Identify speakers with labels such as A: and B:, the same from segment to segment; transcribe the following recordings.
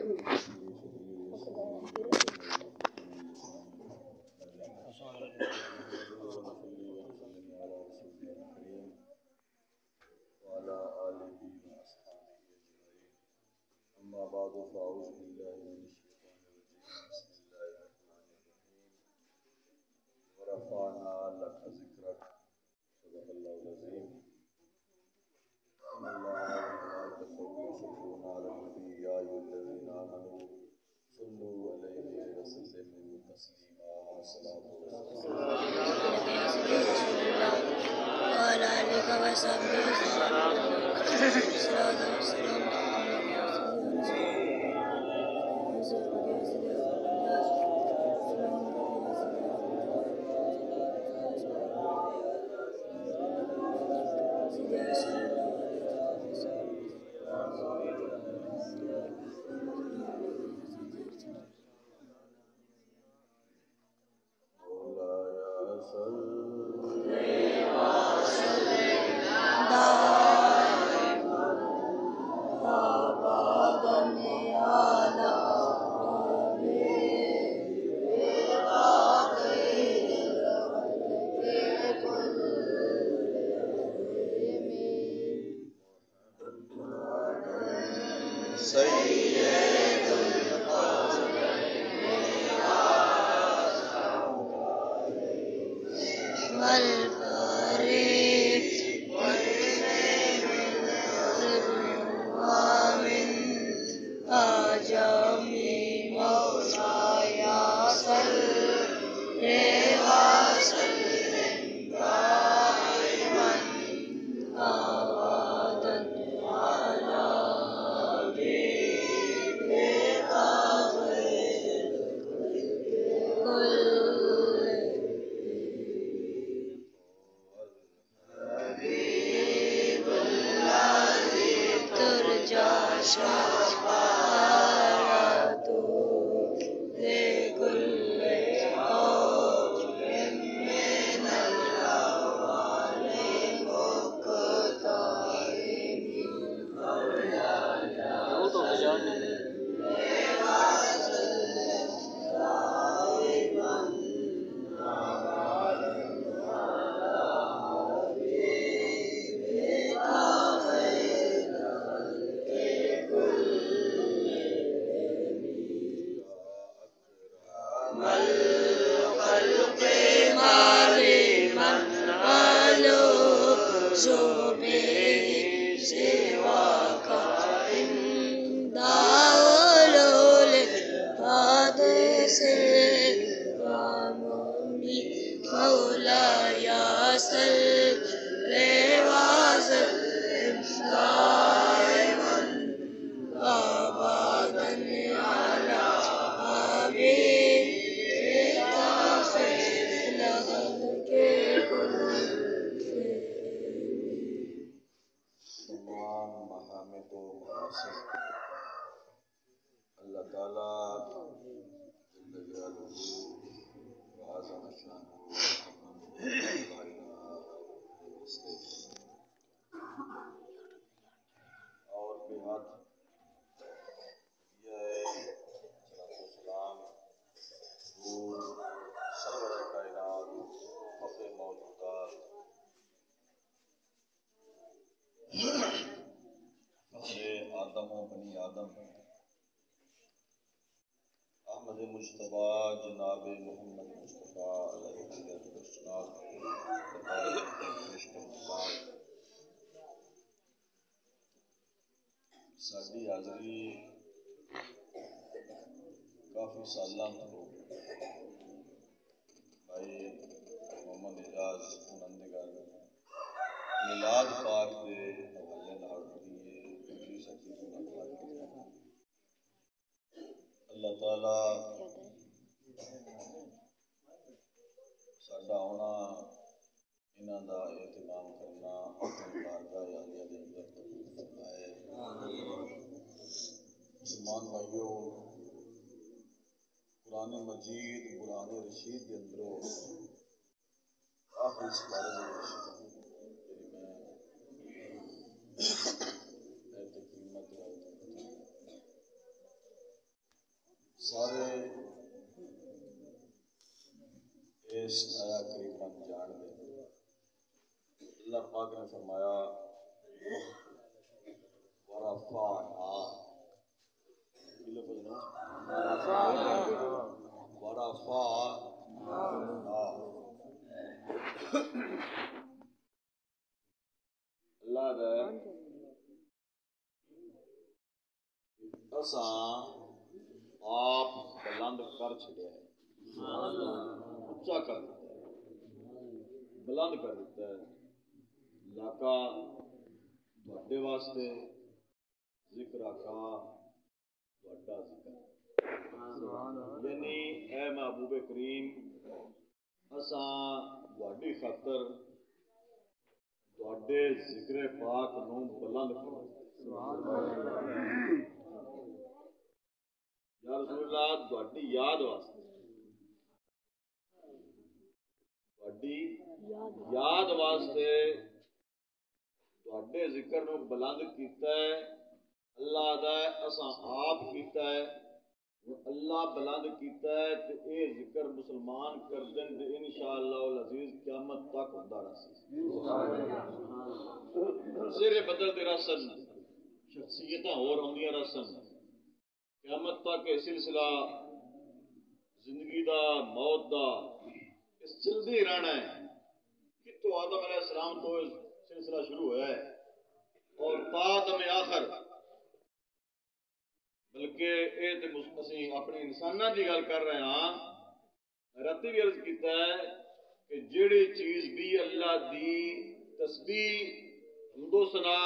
A: أما بعد فأعوذ بالله من الشيطان الرجيم بسم الله الرحمن الرحيم ورفعنا لك ذكرك صدق الله العظيم إن الله وملائكته يصلون على النبي يا أيها الذين آمنوا صلوا عليه وسلموا تسليما الصلاة والسلام
B: وعلى آله وصحبه وسلم
A: مجتبی جناب محمد مصطفیٰ علیہ السلام ساری حاضری کافی سالوں تو بھائی محمد اعجاز نندگڑ میلاد پاک کے حوالے نال اللہ تعالی ساڈا آنا انہاں دا اہتمام کرنا اپنی بارگاہ عالیہ دے اندر قبول فرمائے۔ مسلمان بھائیو، قرآن مجید قرآن رشید کے اندروں آخری سپارے نے فرمایا ورفعنا لفظ نو ورفعنا اللہ دے اساں آپ بلند کر چھڑیا ہے، اونچا کر دیتا ہے، بلند کر دیتا ہے۔ لاکا تواڈے واسطے ذکر آقا تواڈا ذکر، یعنی اے محبوب کریم اساں تواڈی خاطر تواڈے ذکر پاک نو بلند کرو۔ یا رسول اللہ تواڈی یاد واسطے، تواڈی یاد واسطے تواڈے ذکر نو بلند کیتا ہے اللہ دا، اساں آپ کیتا ہے۔ اللہ بلند کیتا ہے تے اے ذکر مسلمان کردن تے انشاءاللہ العزیز قیامت تک ہوندا رہے۔ سرے بدلتے رسن، شخصیتاں ہور آندیاں رسن، قیامت تک یہ سلسلہ زندگی دا موت دا اس چلدی رہنا ہے۔ کتوں آدم علیہ السلام تو سلسلہ شروع ہوا ہے اور تا دم آخر، بلکہ اے تے اسی اپنے انساناں دی گل کر رہے ہاں۔ راتی بھی عرض کیتا ہے کہ جیڑی چیز بھی اللہ دی تسبیح حمد و ثنا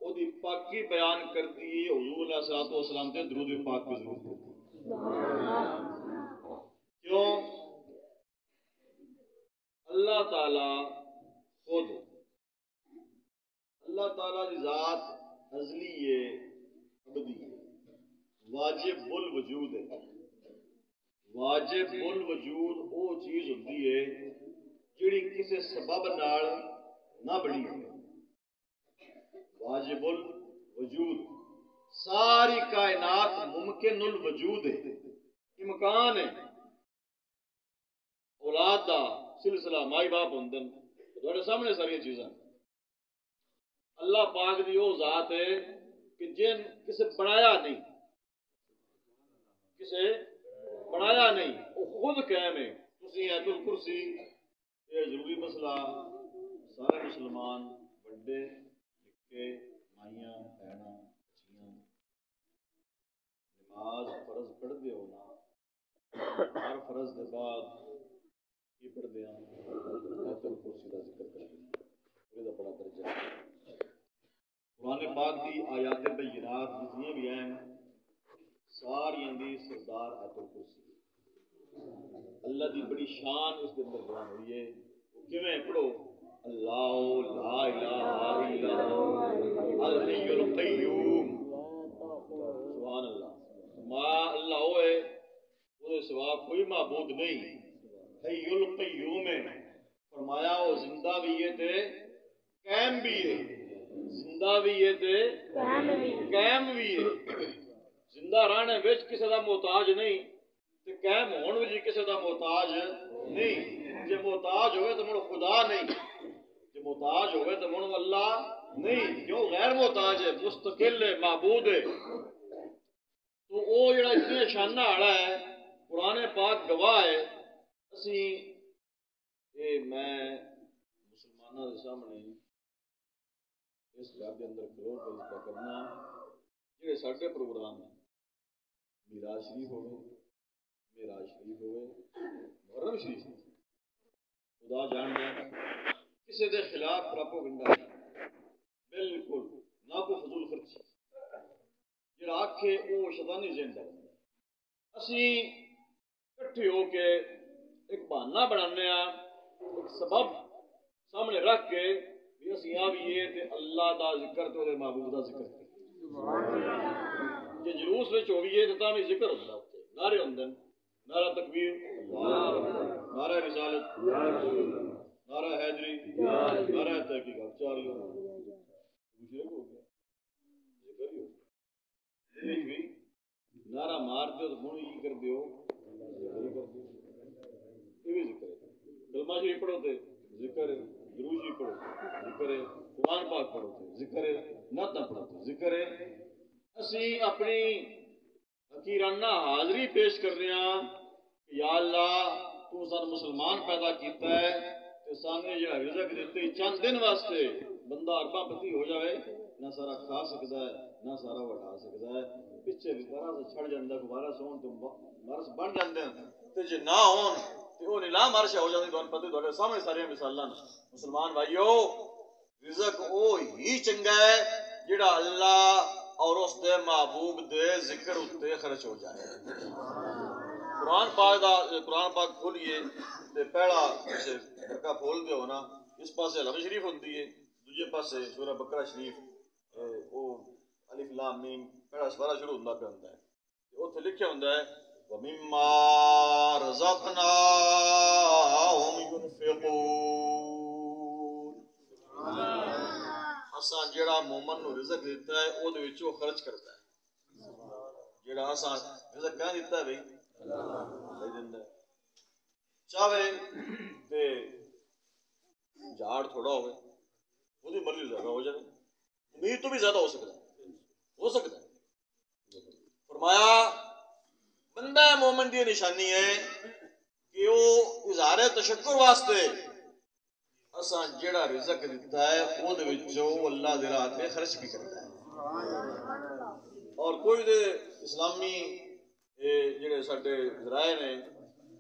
A: او دی پاکی بیان کرتی ہے، حضور علیہ الصلوۃ والسلام تے درود پاک بھی ضرور کرتی ہے۔ کیوں؟ اللہ تعالی خود، اللہ تعالی دی ذات ازلی ہے، ابدی ہے، واجب الوجود ہے۔ واجب الوجود وہ چیز ہوتی ہے جڑی کسی سبب نال نہ بنی ہو۔ واجب الوجود، ساری کائنات ممکن الوجود ہے، امکان ہے۔ اولاد دا سلسلہ مائی باپ ہوندے تھوڑے سامنے ساری چیزاں۔ اللہ پاک دی وہ ذات ہے کہ جن کسے بنایا نہیں، کسے بنایا نہیں، وہ خود قائم ہے۔ تسی ایت الکرسی، یہ ضروری مسئلہ سارے مسلمان بڑے نکے مائیاں بہناں بچیاں نماز فرض پڑھ دے ہونا، ہر فرض دے بعد کی پڑھ دیا ایت الکرسی کا ذکر کر دیا، یہ بڑا درجہ ہے۔ قرآن پاک دی آیات بینات جتنی بھی ہیں ساری دی سردار ایت الکرسی، اللہ دی بڑی شان اس کے اندر بیان ہوئی ہے۔ کیویں پڑھو؟ اللہ لا الہ الا اللہ الحی القیوم، سبحان اللہ۔ ما اللہ ہوئے وہ سوا کوئی معبود نہیں، حی القیوم ہے، فرمایا وہ زندہ بھی ہے تے قائم بھی ہے، زندہ بھی ہے تے قائم بھی ہے۔ زندہ رہنے وچ کسی دا محتاج نہیں تے قائم ہون وچ کسی دا محتاج نہیں۔ جے محتاج ہوئے تو مڑ خدا نہیں، جے محتاج ہوئے تو مڑ اللہ نہیں، کیوں؟ غیر محتاج ہے، مستقل ہے، معبود ہے۔ تو وہ جڑا اتنی شانہ والا ہے، قرآن پاک گواہ ہے۔ اسی میں مسلمانوں کے سامنے اس گھر کے اندر کھلو کے ذکر کرنا جڑے سارے پروگرام ہیں، میراج شریف ہوئے، معراج شریف ہوئے، محرم شریف ہوئے، خدا جان دے کسی دے خلاف پراپوگنڈا نہیں، بالکل نہ کوئی فضول خرچی، جڑا آکھے وہ شیطانی ذہن دا بندہ۔ اسی کٹھے ہو کے ایک بہانہ بنانے ہاں، ایک سبب سامنے رکھ کے بھی اسی آ بھی یہ تے اللہ دا ذکر تے دے محبوب دا ذکر کریں۔ جے جلوس وچ ہوئیے تے تاں بھی ذکر ہوندا، اوتے نعرے ہوندے، نعرہ تکبیر، نعرہ رسالت، نعرہ حیدری، نعرہ تحقیق، چار ہی ہو گیا، ذکر ہی ہو گیا۔ نعرہ مار دیو تو ہوں یہ کر دیو، ذکر ہی کر دیو، یہ بھی ذکر ہے۔ کلمہ شریف پڑھو تے ذکر ہے، درود شریف پڑھو ذکر ہے، قرآن پاک پڑھو ذکر ہے، نعتاں پڑھو ذکر ہے۔ اسی اپنی حقیرانہ حاضری پیش کر رہے ہیں کہ یا اللہ تو سان مسلمان پیدا کیتا ہے تے سانے جڑا رزق دیتے چند دن واسطے بندہ ارباں پتی ہو جائے نہ سارا کھا سکتا ہے نہ سارا وٹا سکتا ہے، پچھے بھی بارہ سے چھڑ جاندہ دوبارہ سون تو مرس بن جاندے ہیں تے جے نہ ہون تے وہ نیلا مرش ہو جاندی تھانوں پتہ تھوڑے سامنے ساری مثالاں مسلمان بھائیو رزق او ہی چنگا ہے جڑا اللہ اور اس دے محبوب دے ذکر اتے خرچ ہو جائے۔ قرآن پاک کھولیے تے پہلا برکہ کھول دیو نا، اس پاسے علم شریف ہوندی ہے، دوجے پاسے سورہ بقرہ شریف او الف لام میم پہلا سوارا شروع ہوندا پیا ہوندا ہے، اوتھے لکھیا ہوندا ہے وَمِمَّا رَزَقْنَاهُمْ يُنْفِقُونَ۔ اساں جڑا مومن نو رزق دیتا ہے او دے وچوں خرچ کرتا ہے، جڑا اساں رزق کہاں دیتا ہے بھئی اللہ دیندا ہے، چاہے تے جھاڑ تھوڑا ہوئے وہ دی مرضی زیادہ ہو جائے، امید تو بھی زیادہ ہو سکتا ہے فرمایا بندہ مومن دی نشانی ہے کہ وہ اظہار تشکر واسطے اساں جڑا رزق دیتا ہے وہ دے وچوں اللہ دے راہ تے خرچ بھی کرتا ہے۔ اور کوئی دے اسلامی جڑے ساڈے ذرائع نے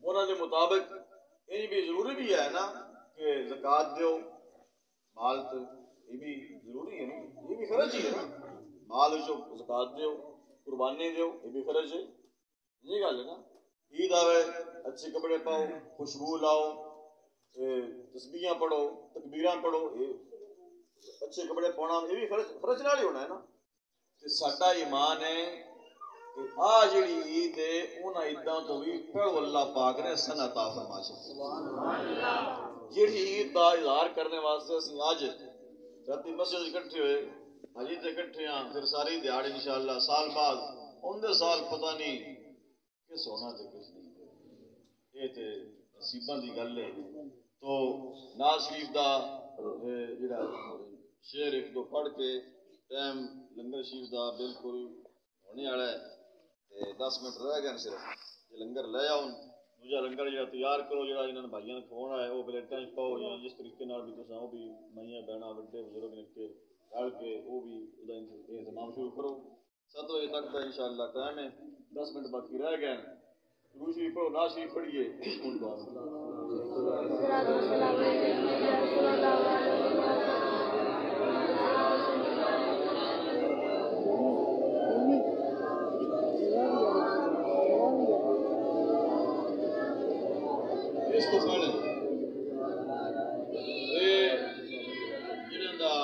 A: انہاں دے مطابق یہ بھی ضروری بھی ہے نا کہ زکوٰۃ دیو، مال تو یہ بھی ضروری ہے نا، یہ بھی خرچ ہی ہے نا، مال وچوں زکوٰۃ دیو، قربانی دیو، یہ بھی خرچ ہے، یہ گل ہے نا۔ عید آوے اچھے کپڑے پاؤ، خوشبو لاؤ، تسبیحاں پڑھو، تکبیراں پڑھو، یہ اچھے کپڑے پاؤنا یہ بھی خرچ نال ہی ہونا ہے نا۔ تے ساڈا ایمان ہے کہ آ جڑی عید ہے انہاں عیداں تو بھی پہلو اللہ پاک نے سن عطا فرما چھڈی، جڑی عید دا اظہار کرنے واسطے اسی اج راتی مسجد اکٹھے ہوئے حاجی تے اکٹھے ہاں، پھر ساری دیہاڑ انشاءاللہ سال بعد اوندے سال پتہ نہیں کس ہونا تے کس نہیں، یہ تے نصیباں دی گل ہے۔ تو ناز شریف دا جڑا شعر ایک دو پڑھ کے ٹائم لنگر شریف دا بالکل ہونے والا ہے تے 10 منٹ رہ گئے صرف، یہ لنگر لے آؤ دوجا لنگر جڑا تیار کرو جڑا انہاں نے بھائیاں نے کھوانا ہے وہ پلیٹاں وچ پاؤ یا جس طریقے نال بھی تساں وہ بھی مائیاں بہناں وڈے بزرگ نکے رل کے وہ بھی اہتمام شروع کرو۔ 7 بجے تک کا انشاءاللہ ٹائم ہے، 10 منٹ باقی رہ گئے ہیں، درود شریف پڑھو، نعت شریف پڑھیے، ہن دعا اس تو پہلے جنہاں دا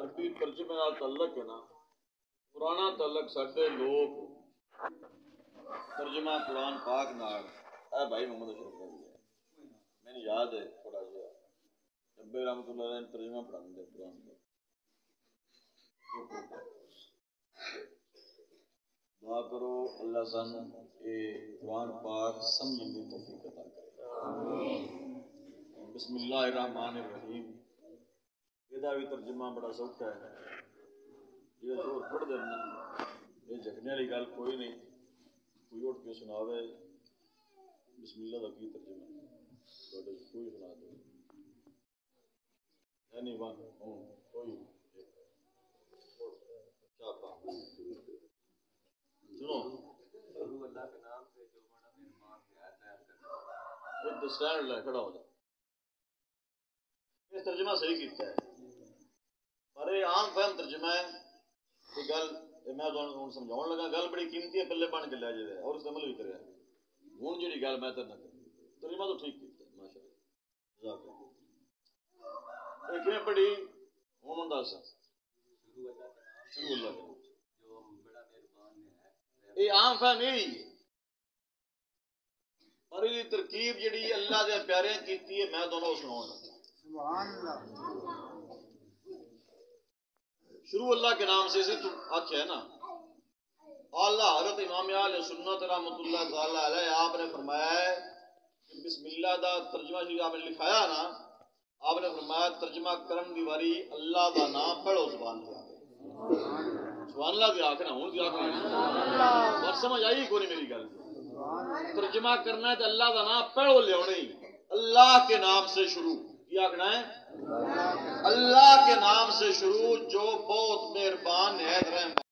A: عربی ترجمے نال تعلق ہے نا، پرانا تعلق ساڈے لوگ ترجمہ قرآن پاک نال اے بھائی محمد اشرف بھائی ہے، میں یاد ہے تھوڑا جہا ابے رحمۃ اللہ علیہ ترجمہ پڑھاندے قرآن کا، دعا کرو اللہ سن اے قرآن پاک سمجھنے کی توفیق عطا کرے۔ بسم اللہ الرحمن الرحیم، یہ بھی ترجمہ بڑا سوکھا ہے، یہ زور پڑھ دینا، یہ جھکنے والی گل کوئی نہیں، کوئی اٹھ کے سناوے بسم اللہ کا کی ترجمہ کوئی سنا دے اینی ون کوئی سنو اسٹینڈ لے کھڑا ہو جائے، یہ ترجمہ صحیح کیتا ہے پر یہ عام فہم ترجمہ ہے، یہ گل میں تمہیں سمجھاؤن لگا گل بڑی قیمتی ہے، پلے بن کے لے جائے اور اس عمل بھی کرے، ہوں جی گل میں تیرے نہ کروں، ترجمہ تو ٹھیک کیتا ہے ماشاء اللہ۔ ایک پڑھی ہوں دس شروع اللہ یہ عام فہم یہی ہے، اور یہ ترکیب جڑی اللہ دے پیارے کیتی ہے میں دونوں سناؤں لگا۔ شروع اللہ کے نام سے تو آخیا ہے نا، اعلیٰ حضرت امام اہل سنت رحمۃ اللہ تعالی علیہ آپ نے فرمایا ہے کہ بسم اللہ دا ترجمہ جو آپ نے لکھایا نا آپ نے فرمایا ترجمہ کرن دی واری اللہ دا نام پڑھو زبان سے سبحان اللہ دی آخنا ہوں دی آخنا اور سمجھ آئی کو نہیں میری گل ترجمہ کرنا ہے تو اللہ دا نام پڑھو لے نہیں اللہ کے نام سے شروع کیا آخنا ہے اللہ کے نام سے شروع جو بہت مہربان ہے رحم